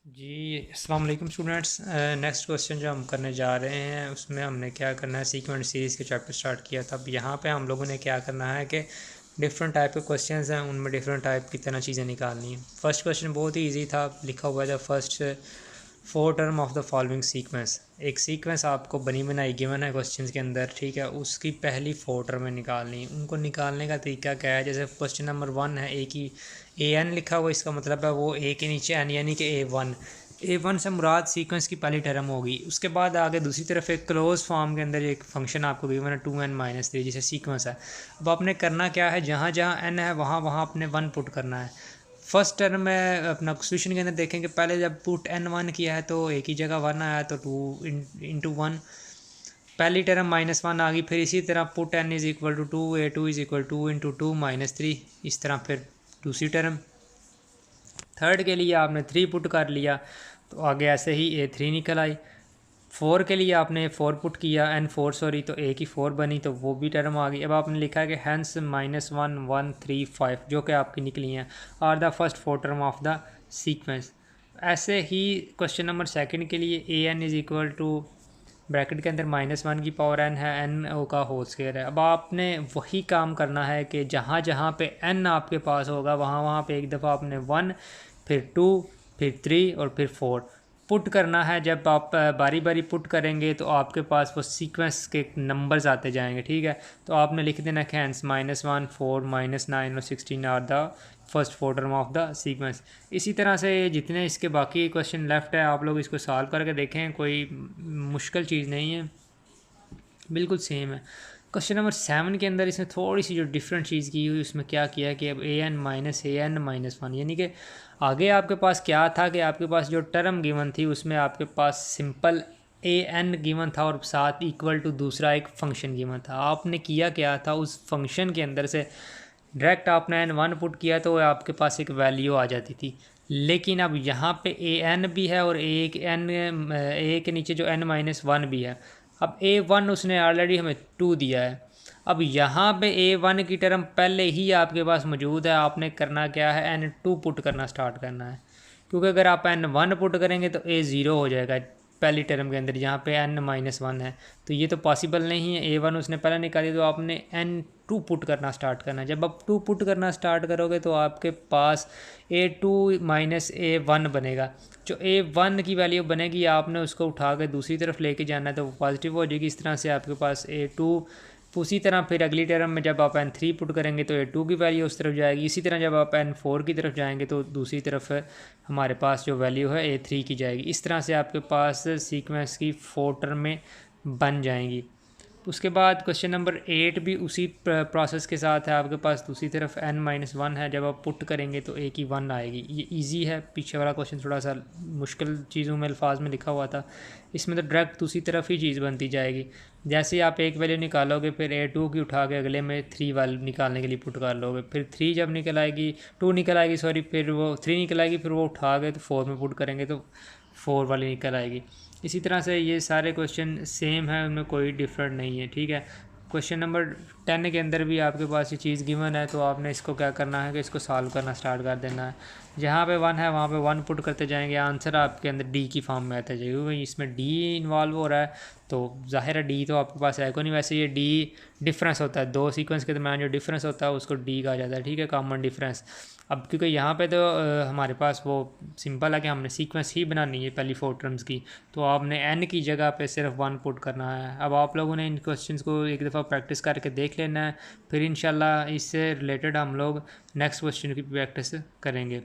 जी अस्सलाम वालेकुम students. Next question जो हम करने जा रहे हैं उसमें हमने क्या करना है, सीक्वेंट सीरीज़ के चैप्टर स्टार्ट किया था। अब यहाँ पे हम लोगों ने क्या करना है कि डिफरेंट टाइप के क्वेश्चंस हैं, उनमें डिफरेंट टाइप की तरह चीज़ें निकालनी है। फर्स्ट क्वेश्चन बहुत ही इजी था, लिखा हुआ था first four term of the following sequence. एक सीक्वेंस आपको बनी बनाई गिवन है क्वेश्चन के अंदर, ठीक है, उसकी पहली फोर टर्म में निकालनी। उनको निकालने का तरीका क्या है, जैसे क्वेश्चन नंबर 1 है, ए की ए एन लिखा हुआ, इसका मतलब है वो ए के नीचे एन यानी कि ए वन से मुराद सीक्वेंस की पहली टर्म होगी। उसके बाद आगे दूसरी तरफ एक क्लोज फॉर्म के अंदर एक फंक्शन आपको गिवन है 2n-3 जिसे सीक्वेंस है। अब आपने करना क्या है, जहाँ जहाँ n है वहाँ वहाँ अपने 1 पुट करना है। फर्स्ट टर्म में अपना सोल्यूशन के अंदर देखेंगे, पहले जब पुट n1 किया है तो एक ही जगह 1 आया, तो 2 × 1 पहली टर्म -1 आ गई। फिर इसी तरह पुट n = 2, a2 = 2 × 2 -3, इस तरह फिर दूसरी टर्म। थर्ड के लिए आपने 3 पुट कर लिया तो आगे ऐसे ही a3 निकल आई। 4 के लिए आपने 4 पुट किया, n4 सॉरी, तो a की 4 बनी, तो वो भी टर्म आ गई। अब आपने लिखा है कि हैंस -1 1 3 5 जो कि आपकी निकली हैं are the first 4 term of the sequence. ऐसे ही क्वेश्चन नंबर सेकंड के लिए an = ब्रैकेट के अंदर -1 की पावर n है, n का होल स्क्वायर है। अब आपने वही काम करना है कि जहाँ जहाँ पे n आपके पास होगा वहाँ वहाँ पे एक दफ़ा आपने 1, फिर 2, फिर 3 और फिर 4 पुट करना है। जब आप बारी बारी पुट करेंगे तो आपके पास वो सीक्वेंस के नंबर्स आते जाएंगे, ठीक है। तो आपने लिख देना कि हैंस -1 4 -9 और 16 are the first 4 term of the sequence. इसी तरह से जितने इसके बाकी क्वेश्चन लेफ़्ट है आप लोग इसको सॉल्व करके देखें, कोई मुश्किल चीज़ नहीं है, बिल्कुल सेम है। क्वेश्चन नंबर 7 के अंदर इसमें थोड़ी सी जो डिफरेंट चीज़ की हुई, उसमें क्या किया कि अब an-1 यानी कि आगे आपके पास क्या था कि आपके पास जो टर्म गिवन थी उसमें आपके पास सिंपल an गिवन था और साथ इक्वल टू दूसरा एक फंक्शन गिवन था। आपने किया क्या था, उस फंक्शन के अंदर से डायरेक्ट आपने n1 पुट किया तो आपके पास एक वैल्यू आ जाती थी। लेकिन अब यहाँ पे an भी है और एक n a के नीचे जो n-1 भी है। अब a1 उसने ऑलरेडी हमें 2 दिया है। अब यहाँ पे a1 की टर्म पहले ही आपके पास मौजूद है, आपने करना क्या है, n2 पुट करना स्टार्ट करना है। क्योंकि अगर आप n1 पुट करेंगे तो a ज़ीरो हो जाएगा पहली टर्म के अंदर, जहाँ पे n-1 है, तो ये तो पॉसिबल नहीं है। a1 उसने पहले निकाली, तो आपने n2 पुट करना स्टार्ट करना है। जब आप 2 पुट करना स्टार्ट करोगे तो आपके पास a2 -a1 बनेगा। जो a1 की वैल्यू बनेगी आपने उसको उठा के दूसरी तरफ लेके जाना है तो वो पॉजिटिव हो जाएगी। इस तरह से आपके पास a2, उसी तरह फिर अगली टर्म में जब आप n3 पुट करेंगे तो a2 की वैल्यू उस तरफ जाएगी। इसी तरह जब आप n4 की तरफ जाएंगे तो दूसरी तरफ हमारे पास जो वैल्यू है a3 की जाएगी। इस तरह से आपके पास सीक्वेंस की 4 टर्में बन जाएंगी। उसके बाद क्वेश्चन नंबर 8 भी उसी प्रोसेस के साथ है। आपके पास दूसरी तरफ n-1 है, जब आप पुट करेंगे तो a की 1 आएगी। ये इजी है, पीछे वाला क्वेश्चन थोड़ा सा मुश्किल चीज़ों में अल्फाज में लिखा हुआ था, इसमें तो डायरेक्ट दूसरी तरफ ही चीज़ बनती जाएगी। जैसे ही आप एक वैल्यू निकालोगे फिर a2 की उठा के अगले में 3 वैल्यू निकालने के लिए पुट कर लोगे, फिर 3 जब निकल आएगी 2 निकल आएगी सॉरी, फिर वो 3 निकल आएगी, फिर वो उठा के तो 4 में पुट करेंगे तो 4 वाली निकल आएगी। इसी तरह से ये सारे क्वेश्चन सेम है, उनमें कोई डिफरेंट नहीं है, ठीक है। क्वेश्चन नंबर 10 के अंदर भी आपके पास ये चीज़ गिवन है, तो आपने इसको क्या करना है कि इसको सॉल्व करना स्टार्ट कर देना है। जहाँ पे 1 है वहाँ पे 1 पुट करते जाएंगे, आंसर आपके अंदर डी की फॉर्म में आता जाएगा। क्योंकि इसमें डी इन्वॉल्व हो रहा है तो ज़ाहिर है डी तो आपके पास है को नहीं। वैसे ये डी डिफरेंस होता है, दो सीक्वेंस के दरम्यान जो डिफरेंस होता है उसको डी कहा जाता है, ठीक है, कॉमन डिफरेंस। अब क्योंकि यहाँ पे तो हमारे पास वो सिंपल है कि हमने सीक्वेंस ही बनानी है पहली 4 टर्म्स की, तो आपने n की जगह पे सिर्फ 1 पुट करना है। अब आप लोगों ने इन क्वेश्चंस को एक दफ़ा प्रैक्टिस करके देख लेना है, फिर इंशाल्लाह इससे रिलेटेड हम लोग नेक्स्ट क्वेश्चन की प्रैक्टिस करेंगे।